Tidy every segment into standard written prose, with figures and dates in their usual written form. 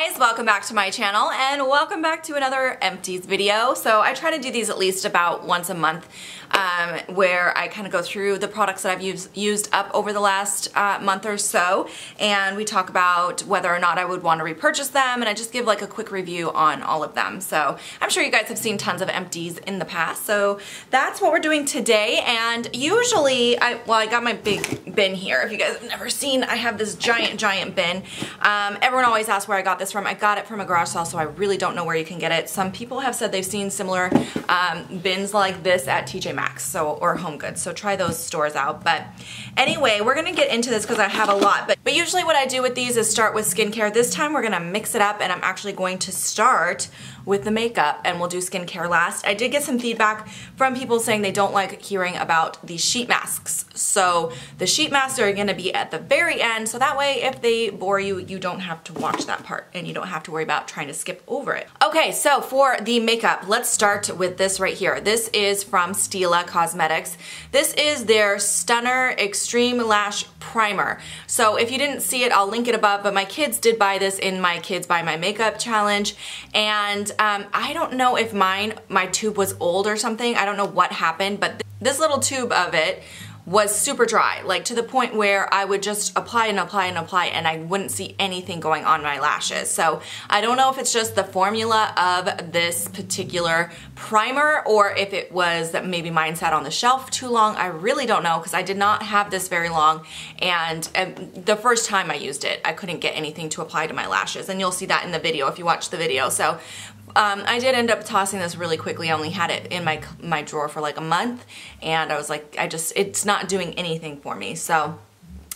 guys, welcome back to my channel and welcome back to another Empties video. So I try to do these at least about once a month where I kind of go through the products that I've used up over the last month or so, and we talk about whether or not I would want to repurchase them, and I just give like a quick review on all of them. So I'm sure you guys have seen tons of Empties in the past, so that's what we're doing today. And usually, I got my big bin here. If you guys have never seen, I have this giant bin. Everyone always asks where I got this from. I got it from a garage sale, so I really don't know where you can get it. Some people have said they've seen similar bins like this at TJ Maxx or Home Goods, so try those stores out. But anyway, we're gonna get into this because I have a lot. But usually what I do with these is start with skincare. This time we're gonna mix it up, and I'm actually going to start with the makeup, and we'll do skincare last. I did get some feedback from people saying they don't like hearing about these sheet masks. So the sheet masks are gonna be at the very end, so that way if they bore you, you don't have to watch that part, and you don't have to worry about trying to skip over it. Okay, so for the makeup, let's start with this right here. This is from Stila Cosmetics. This is their Stunner Extreme Lash Primer. So if you didn't see it, I'll link it above, but my kids did buy this in my Kids Buy My Makeup challenge, and I don't know if my tube was old or something. I don't know what happened, but this little tube of it was super dry, like to the point where I would just apply and apply and apply, and I wouldn't see anything going on my lashes. So I don't know if it's just the formula of this particular primer, or if it was that maybe mine sat on the shelf too long. I really don't know, because I did not have this very long, and the first time I used it, I couldn't get anything to apply to my lashes, and you'll see that in the video if you watch the video. So I did end up tossing this really quickly. I only had it in my drawer for like a month, and I was like, it's not doing anything for me. So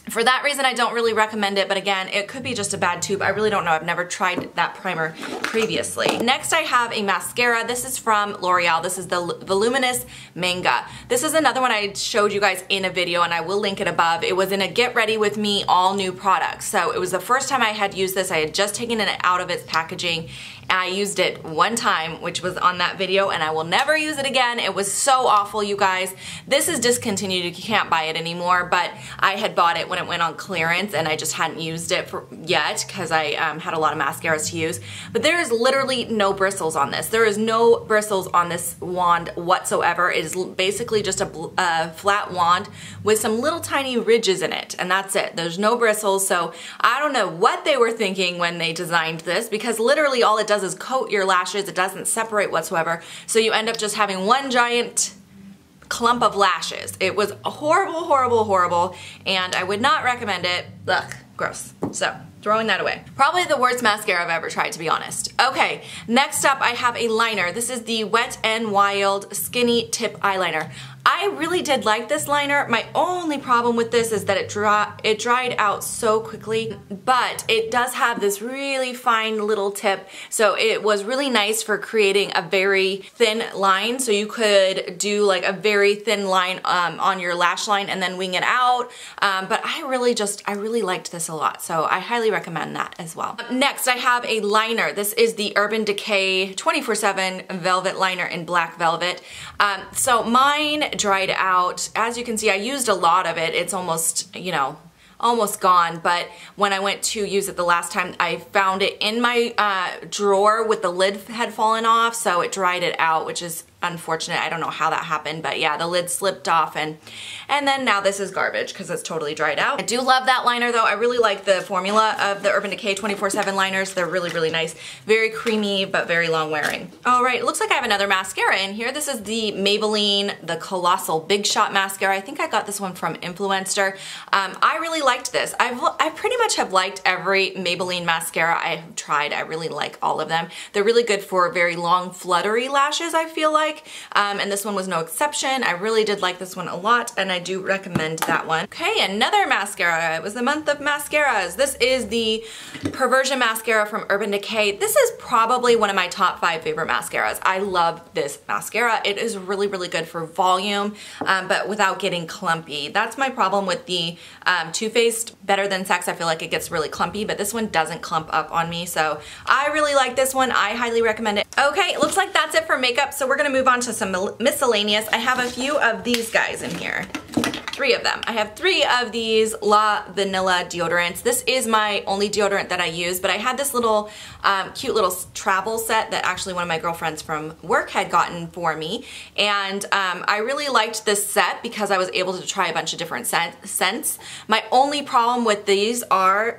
for that reason, I don't really recommend it, but again, it could be just a bad tube. I really don't know. I've never tried that primer previously. Next, I have a mascara. This is from L'Oreal. This is the Voluminous Manga. This is another one I showed you guys in a video, and I will link it above. It was in a Get Ready With Me all new product. So it was the first time I had used this. I had just taken it out of its packaging. I used it one time, which was on that video, and I will never use it again. It was so awful, you guys. This is discontinued. You can't buy it anymore, but I had bought it when it went on clearance, and I just hadn't used it yet because I had a lot of mascaras to use. But there is literally no bristles on this. There is no bristles on this wand whatsoever. It is basically just a flat wand with some little tiny ridges in it, and that's it. There's no bristles, so I don't know what they were thinking when they designed this, because literally all it does is coat your lashes. It doesn't separate whatsoever, so you end up just having one giant clump of lashes. It was horrible, horrible, horrible, and I would not recommend it. Ugh, gross. So throwing that away. Probably the worst mascara I've ever tried, to be honest. Okay, next up I have a liner. This is the Wet n Wild Skinny Tip Eyeliner. I really did like this liner. My only problem with this is that it dried out so quickly, but it does have this really fine little tip, so it was really nice for creating a very thin line. So you could do like a very thin line on your lash line and then wing it out, but I really liked this a lot, so I highly recommend that as well. Next, I have a liner. This is the Urban Decay 24/7 Velvet Liner in Black Velvet. So mine dried out. As you can see, I used a lot of it. It's almost, you know, almost gone, but when I went to use it the last time, I found it in my drawer with the lid had fallen off, so it dried it out, which is unfortunate. I don't know how that happened, but yeah, the lid slipped off, and then now this is garbage because it's totally dried out. I do love that liner though. I really like the formula of the Urban Decay 24/7 liners. They're really, really nice. Very creamy, but very long wearing. All right, it looks like I have another mascara in here. This is the Maybelline, the Colossal Big Shot Mascara. I think I got this one from Influencer. I really liked this. I pretty much have liked every Maybelline mascara I have tried. I really like all of them. They're really good for very long, fluttery lashes, I feel like. And this one was no exception. I really did like this one a lot, and I do recommend that one. Okay, another mascara. It was the month of mascaras. This is the Perversion Mascara from Urban Decay. This is probably one of my top 5 favorite mascaras. I love this mascara. It is really, really good for volume, but without getting clumpy. That's my problem with the Too Faced Better Than Sex. I feel like it gets really clumpy, but this one doesn't clump up on me, so I really like this one. I highly recommend it. Okay, it looks like that's it for makeup, so we're gonna move on to some miscellaneous. I have a few of these guys in here. 3 of them. I have 3 of these La Vanilla deodorants. This is my only deodorant that I use, but I had this little cute little travel set that actually one of my girlfriends from work had gotten for me, and I really liked this set because I was able to try a bunch of different scents. My only problem with these are,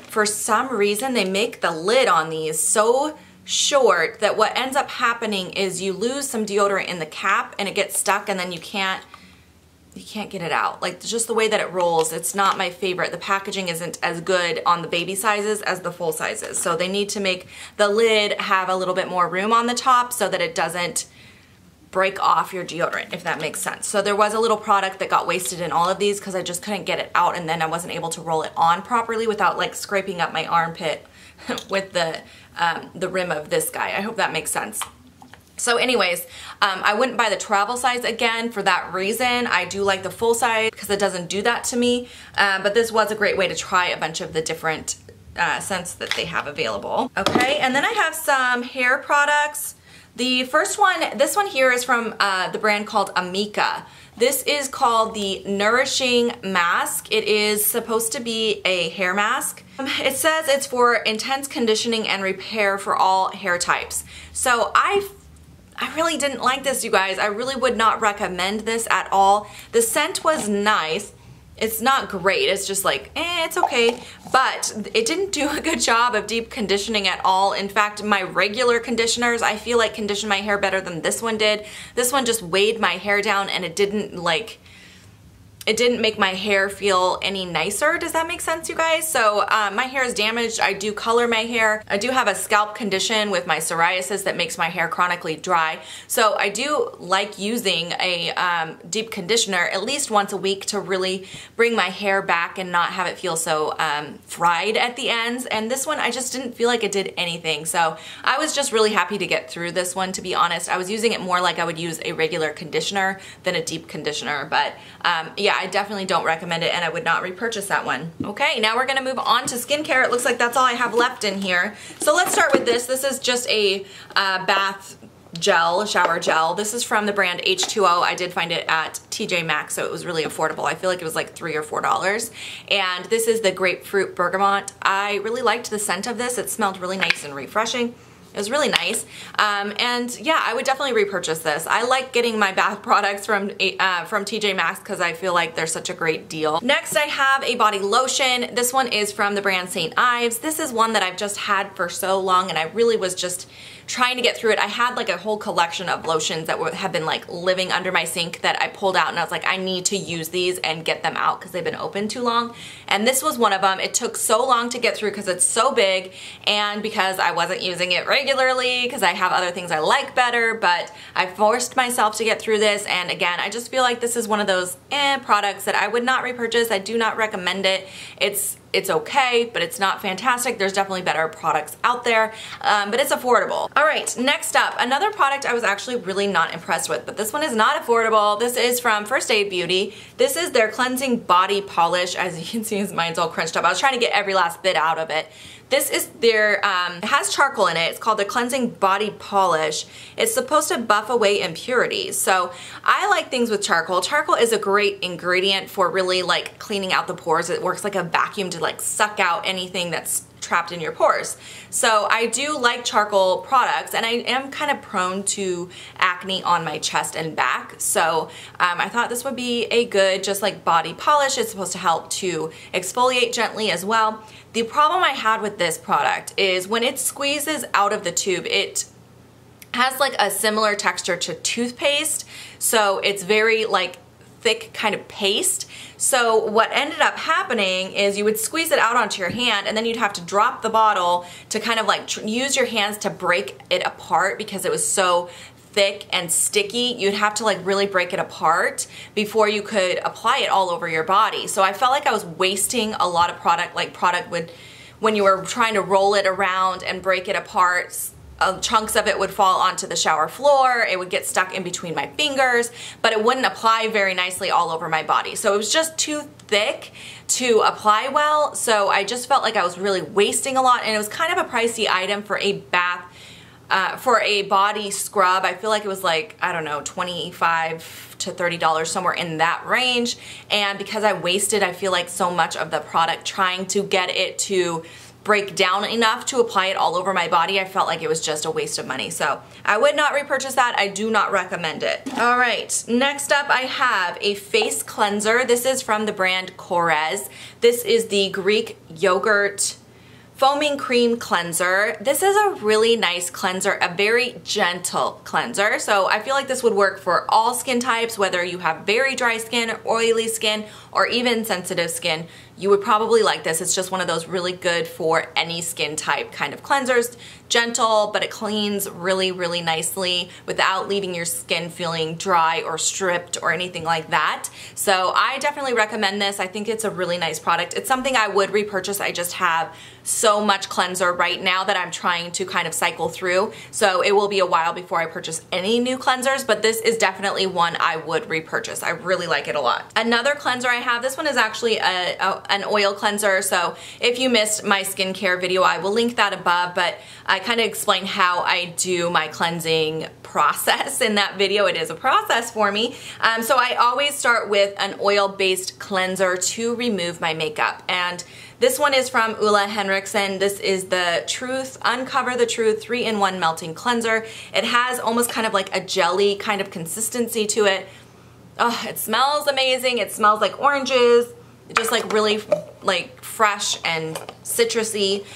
for some reason, they make the lid on these so short that what ends up happening is you lose some deodorant in the cap and it gets stuck, and then you can't get it out. Like, just the way that it rolls, it's not my favorite. The packaging isn't as good on the baby sizes as the full sizes. So they need to make the lid have a little bit more room on the top so that it doesn't break off your deodorant, if that makes sense. So there was a little product that got wasted in all of these because I just couldn't get it out, and then I wasn't able to roll it on properly without like scraping up my armpit with the rim of this guy. I hope that makes sense. So anyways, I wouldn't buy the travel size again for that reason. I do like the full size because it doesn't do that to me, but this was a great way to try a bunch of the different scents that they have available. Okay, and then I have some hair products. The first one, this one here is from the brand called Amica. This is called the Nourishing Mask. It is supposed to be a hair mask. It says it's for intense conditioning and repair for all hair types. So I really didn't like this, you guys. I really would not recommend this at all. The scent was nice. It's not great. It's just like, it's okay. But it didn't do a good job of deep conditioning at all. In fact, my regular conditioners, I feel like conditioned my hair better than this one did. This one just weighed my hair down, and it didn't make my hair feel any nicer. Does that make sense, you guys? So my hair is damaged. I do color my hair. I do have a scalp condition with my psoriasis that makes my hair chronically dry. So I do like using a deep conditioner at least once a week to really bring my hair back and not have it feel so fried at the ends. And this one, I just didn't feel like it did anything. So I was just really happy to get through this one, to be honest. I was using it more like I would use a regular conditioner than a deep conditioner. But yeah, I definitely don't recommend it, and I would not repurchase that one. Okay, now we're gonna move on to skincare. It looks like that's all I have left in here. So let's start with this. This is just a bath gel, shower gel. This is from the brand H2O. I did find it at TJ Maxx, so it was really affordable. I feel like it was like $3 or $4. And this is the grapefruit bergamot. I really liked the scent of this. It smelled really nice and refreshing. It was really nice, and yeah, I would definitely repurchase this. I like getting my bath products from TJ Maxx because I feel like they're such a great deal. Next, I have a body lotion. This one is from the brand St. Ives. This is one that I've just had for so long, and I really was just trying to get through it. I had like a whole collection of lotions that have been like living under my sink that I pulled out, and I was like, I need to use these and get them out because they've been open too long. And this was one of them. It took so long to get through because it's so big, and because I wasn't using it regularly because I have other things I like better, but I forced myself to get through this. And again, I just feel like this is one of those products that I would not repurchase. I do not recommend it. It's okay, but it's not fantastic. There's definitely better products out there, but it's affordable. All right, next up, another product I was actually really not impressed with, but this one is not affordable. This is from First Aid Beauty. This is their cleansing body polish. As you can see, mine's all crunched up. I was trying to get every last bit out of it. This is their, it has charcoal in it. It's called the Cleansing Body Polish. It's supposed to buff away impurities. So I like things with charcoal. Charcoal is a great ingredient for really like cleaning out the pores. It works like a vacuum to like suck out anything that's trapped in your pores. So I do like charcoal products, and I am kind of prone to acne on my chest and back. So I thought this would be a good just like body polish. It's supposed to help to exfoliate gently as well. The problem I had with this product is when it squeezes out of the tube, it has like a similar texture to toothpaste. So it's very like thick kind of paste. So what ended up happening is you would squeeze it out onto your hand, and then you'd have to drop the bottle to kind of like use your hands to break it apart because it was so thick and sticky. You'd have to like really break it apart before you could apply it all over your body. So I felt like I was wasting a lot of product, when you were trying to roll it around and break it apart. Chunks of it would fall onto the shower floor. It would get stuck in between my fingers, but it wouldn't apply very nicely all over my body. So it was just too thick to apply well. So I just felt like I was really wasting a lot, and it was kind of a pricey item for a bath for a body scrub, I feel like it was like, I don't know, $25 to $30, somewhere in that range. And because I wasted, I feel like, so much of the product trying to get it to break down enough to apply it all over my body, I felt like it was just a waste of money. So I would not repurchase that. I do not recommend it. All right, next up I have a face cleanser. This is from the brand Korres. This is the Greek yogurt foaming cream cleanser. This is a really nice cleanser, a very gentle cleanser. So I feel like this would work for all skin types, whether you have very dry skin, oily skin, or even sensitive skin. You would probably like this. It's just one of those really good for any skin type kind of cleansers. Gentle, but it cleans really, really nicely without leaving your skin feeling dry or stripped or anything like that. So I definitely recommend this. I think it's a really nice product. It's something I would repurchase. I just have so much cleanser right now that I'm trying to kind of cycle through. So it will be a while before I purchase any new cleansers, but this is definitely one I would repurchase. I really like it a lot. Another cleanser I have, this one is actually an oil cleanser. So if you missed my skincare video, I will link that above, but I kind of explain how I do my cleansing process in that video. It is a process for me. So I always start with an oil-based cleanser to remove my makeup. And this one is from Ole Henriksen. This is the Truth, Uncover the Truth 3-in-1 Melting Cleanser. It has almost kind of like a jelly kind of consistency to it. Oh, it smells amazing. It smells like oranges, just like really like fresh and citrusy.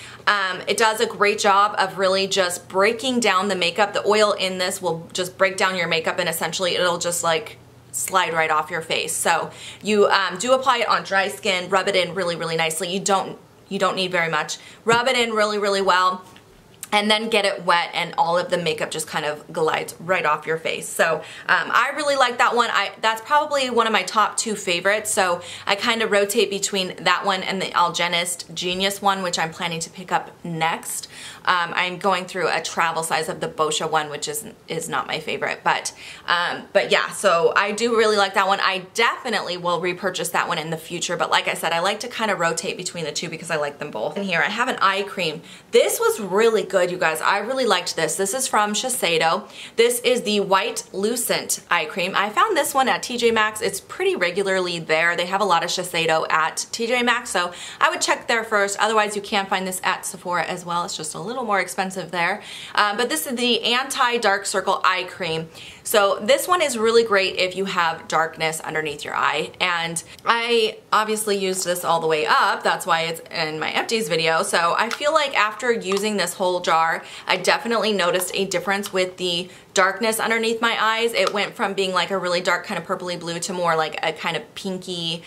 It does a great job of really just breaking down the makeup. The oil in this will just break down your makeup, and essentially it'll just like slide right off your face. So you do apply it on dry skin, rub it in really, really nicely. You don't need very much. Rub it in really, really well, and then get it wet, and all of the makeup just kind of glides right off your face. So I really like that one. That's probably one of my top 2 favorites. So I kind of rotate between that one and the Algenist Genius one, which I'm planning to pick up next. I'm going through a travel size of the Boscia one, which is not my favorite, but yeah, so I do really like that one. I definitely will repurchase that one in the future, but like I said, I like to kind of rotate between the two because I like them both. And here I have an eye cream. This was really good, you guys. I really liked this. This is from Shiseido. This is the White Lucent eye cream. I found this one at TJ Maxx. It's pretty regularly there. They have a lot of Shiseido at TJ Maxx, so I would check there first. Otherwise, you can find this at Sephora as well. It's just a little more expensive there. But this is the Anti-Dark Circle Eye Cream. So this one is really great if you have darkness underneath your eye. And I obviously used this all the way up. That's why it's in my Empties video. So I feel like after using this whole jar, I definitely noticed a difference with the darkness underneath my eyes. It went from being like a really dark kind of purpley blue to more like a kind of pinky,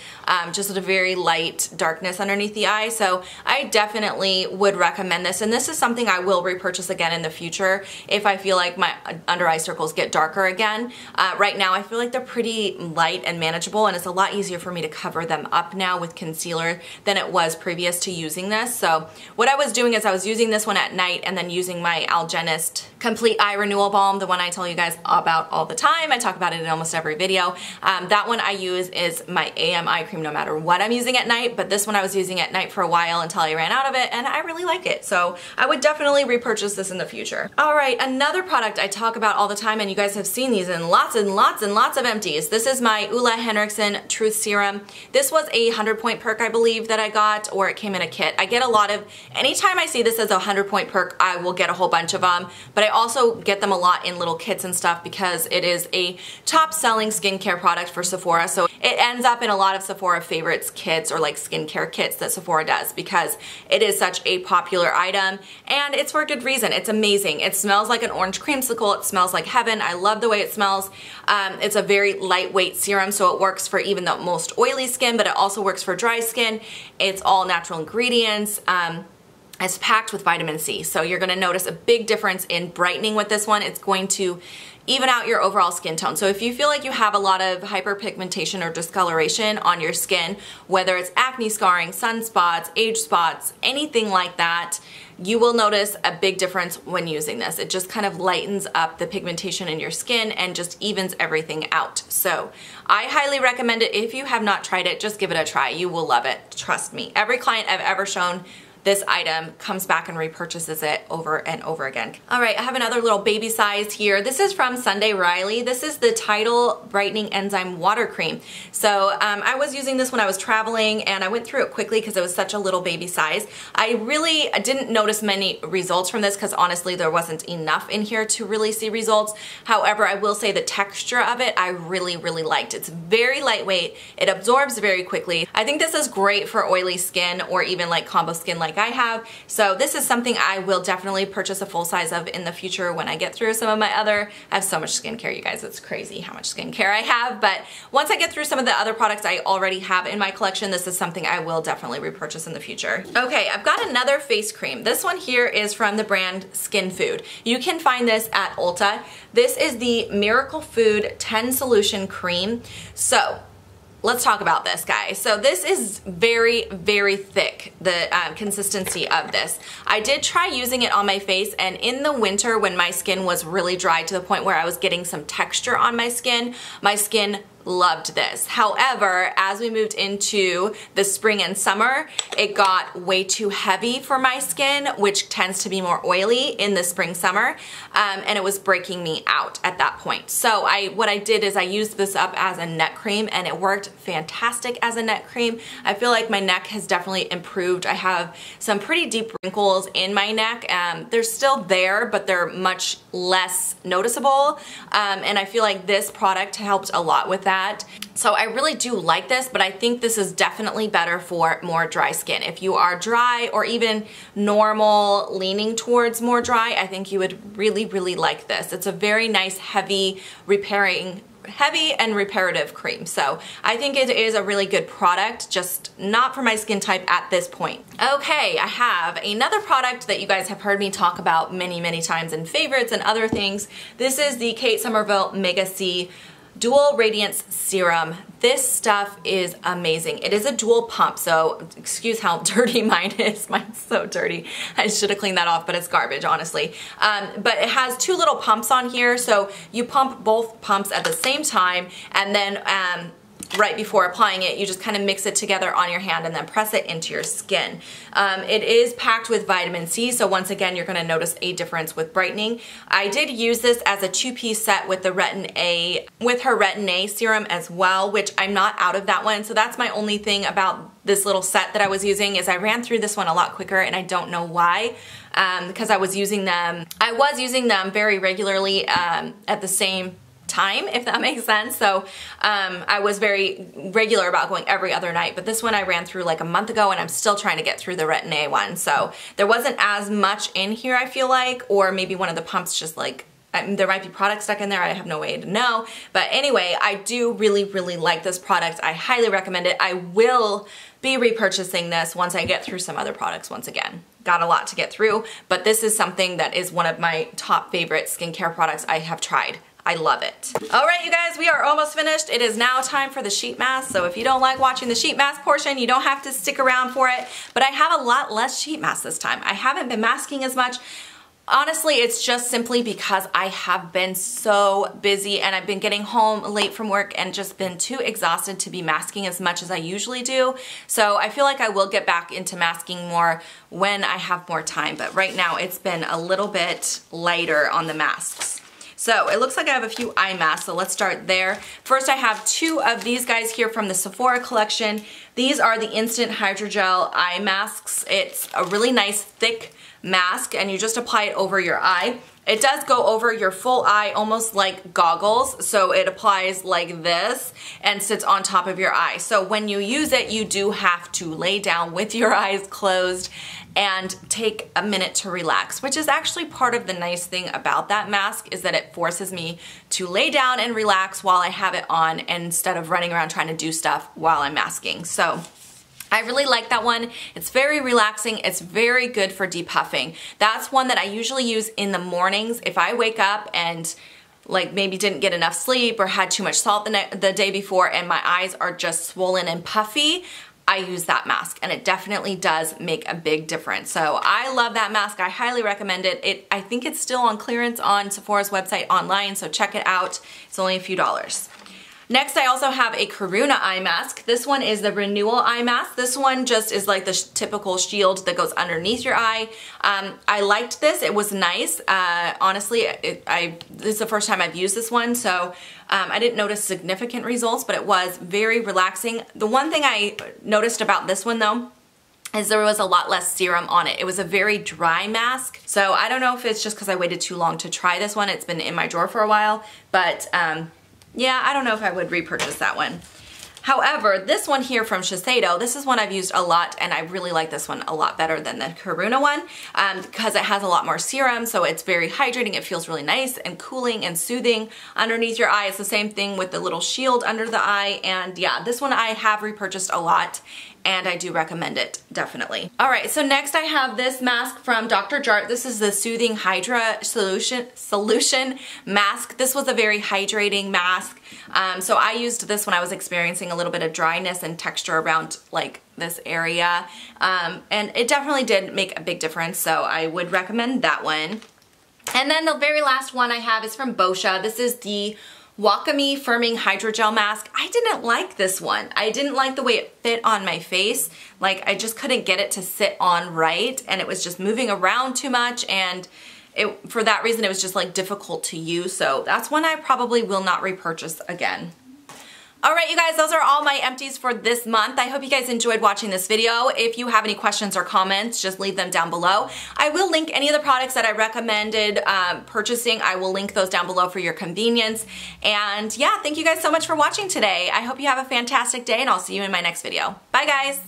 just a very light darkness underneath the eye. So I definitely would recommend this, and this is something I will repurchase again in the future if I feel like my under eye circles get darker again. Right now I feel like they're pretty light and manageable, and it's a lot easier for me to cover them up now with concealer than it was previous to using this. So what I was doing is I was using this one at night and then using my Algenist Complete Eye Renewal Balm, the one I tell you guys about all the time. I talk about it in almost every video. That one I use is my AM eye cream no matter what I'm using at night, but this one I was using at night for a while until I ran out of it, and I really like it. So I would definitely repurchase this in the future. All right, another product I talk about all the time, and you guys have seen these in lots and lots and lots of empties. This is my Ole Henriksen Truth Serum. This was a 100-point perk, I believe, that I got, or it came in a kit. I get a lot of, anytime I see this as a 100-point perk, I will get a whole bunch of them, but I also get them a lot in little kits and stuff because it is a top-selling skincare product for Sephora. So it ends up in a lot of Sephora favorites kits or like skincare kits that Sephora does because it is such a popular item, and it's for a good reason. It's amazing. It smells like an orange creamsicle. It smells like heaven. I love the way it smells. It's a very lightweight serum, so it works for even the most oily skin, but it also works for dry skin. It's all natural ingredients. It's packed with vitamin C, so you're going to notice a big difference in brightening with this one. It's going to even out your overall skin tone. So if you feel like you have a lot of hyperpigmentation or discoloration on your skin, whether it's acne scarring, sunspots, age spots, anything like that, you will notice a big difference when using this. It just kind of lightens up the pigmentation in your skin and just evens everything out. So I highly recommend it. If you have not tried it, just give it a try. You will love it. Trust me. Every client I've ever shown this item, comes back and repurchases it over and over again. All right, I have another little baby size here. This is from Sunday Riley. This is the Tidal Brightening Enzyme Water Cream. So I was using this when I was traveling, and I went through it quickly because it was such a little baby size. I really didn't notice many results from this because honestly there wasn't enough in here to really see results. However, I will say the texture of it I really liked. It's very lightweight. It absorbs very quickly. I think this is great for oily skin or even like combo skin like I have. So this is something I will definitely purchase a full size of in the future when I get through some of my other, I have so much skincare, you guys. It's crazy how much skincare I have. But once I get through some of the other products I already have in my collection, this is something I will definitely repurchase in the future. Okay, I've got another face cream. This one here is from the brand Skin Food. You can find this at Ulta. This is the Miracle Food 10 Solution Cream. So let's talk about this, guys. So this is very thick, the consistency of this. I did try using it on my face, and in the winter when my skin was really dry to the point where I was getting some texture on my skin loved this. However, as we moved into the spring and summer, it got way too heavy for my skin, which tends to be more oily in the spring summer, and it was breaking me out at that point. So what I did is I used this up as a neck cream, and it worked fantastic as a neck cream. I feel like my neck has definitely improved. I have some pretty deep wrinkles in my neck. They're still there, but they're much less noticeable, and I feel like this product helped a lot with that. So I really do like this, but I think this is definitely better for more dry skin. If you are dry or even normal leaning towards more dry, I think you would really like this. It's a very nice heavy and reparative cream. So I think it is a really good product, just not for my skin type at this point. Okay, I have another product that you guys have heard me talk about many times in favorites and other things. This is the Kate Somerville Mega C Dual Radiance Serum. This stuff is amazing. It is a dual pump, so excuse how dirty mine is. Mine's so dirty. I should have cleaned that off, but it's garbage, honestly. But it has two little pumps on here, so you pump both pumps at the same time, and then right before applying it, you just kind of mix it together on your hand and then press it into your skin. It is packed with vitamin C, so once again, you're gonna notice a difference with brightening. I did use this as a two-piece set with the Retin A, with her Retin A serum as well, which I'm not out of that one, so that's my only thing about this little set that I was using is I ran through this one a lot quicker, and I don't know why, because I was using them very regularly at the same time, if that makes sense. So I was very regular about going every other night, but this one I ran through like a month ago, and I'm still trying to get through the Retin A one. So there wasn't as much in here, I feel like, or maybe one of the pumps just like, there might be product stuck in there, I have no way to know. But anyway, I do really like this product. I highly recommend it. I will be repurchasing this once I get through some other products once again. Got a lot to get through, but this is something that is one of my top favorite skincare products I have tried. I love it. All right, you guys, we are almost finished. It is now time for the sheet mask. So if you don't like watching the sheet mask portion, you don't have to stick around for it. But I have a lot less sheet masks this time. I haven't been masking as much. Honestly, it's just simply because I have been so busy, and I've been getting home late from work and just been too exhausted to be masking as much as I usually do. So I feel like I will get back into masking more when I have more time. But right now it's been a little bit lighter on the masks. So it looks like I have a few eye masks, so let's start there. First, I have two of these guys here from the Sephora collection. These are the Instant Hydrogel Eye Masks. It's a really nice thick mask, and you just apply it over your eye. It does go over your full eye, almost like goggles, so it applies like this and sits on top of your eye. So when you use it, you do have to lay down with your eyes closed and take a minute to relax, which is actually part of the nice thing about that mask, is that it forces me to lay down and relax while I have it on instead of running around trying to do stuff while I'm masking. So I really like that one. It's very relaxing. It's very good for depuffing. That's one that I usually use in the mornings if I wake up and like maybe didn't get enough sleep or had too much salt the day before and my eyes are just swollen and puffy. I use that mask, and it definitely does make a big difference. So I love that mask. I highly recommend it. I think it's still on clearance on Sephora's website online, so check it out. It's only a few dollars. Next, I also have a Karuna eye mask. This one is the Renewal eye mask. This one just is like the typical shield that goes underneath your eye. I liked this. It was nice. Honestly, this is the first time I've used this one, so I didn't notice significant results, but it was very relaxing. The one thing I noticed about this one though is there was a lot less serum on it. It was a very dry mask, so I don't know if it's just because I waited too long to try this one. It's been in my drawer for a while, but yeah, I don't know if I would repurchase that one. However, this one here from Shiseido, this is one I've used a lot, and I really like this one a lot better than the Karuna one because it has a lot more serum, so it's very hydrating. It feels really nice and cooling and soothing underneath your eye. It's the same thing with the little shield under the eye, and yeah, this one I have repurchased a lot, and I do recommend it, definitely. Alright, so next I have this mask from Dr. Jart. This is the Soothing Hydra Solution Mask. This was a very hydrating mask. So I used this when I was experiencing a little bit of dryness and texture around like this area. And it definitely did make a big difference, so I would recommend that one. And then the very last one I have is from Boscia. This is the Wakame Firming Hydrogel Mask. I didn't like this one. I didn't like the way it fit on my face. Like, I just couldn't get it to sit on right, and it was just moving around too much, and for that reason it was just like difficult to use, so that's one I probably will not repurchase again. Alright you guys, those are all my empties for this month. I hope you guys enjoyed watching this video. If you have any questions or comments, just leave them down below. I will link any of the products that I recommended purchasing. I will link those down below for your convenience. And yeah, thank you guys so much for watching today. I hope you have a fantastic day, and I'll see you in my next video. Bye guys!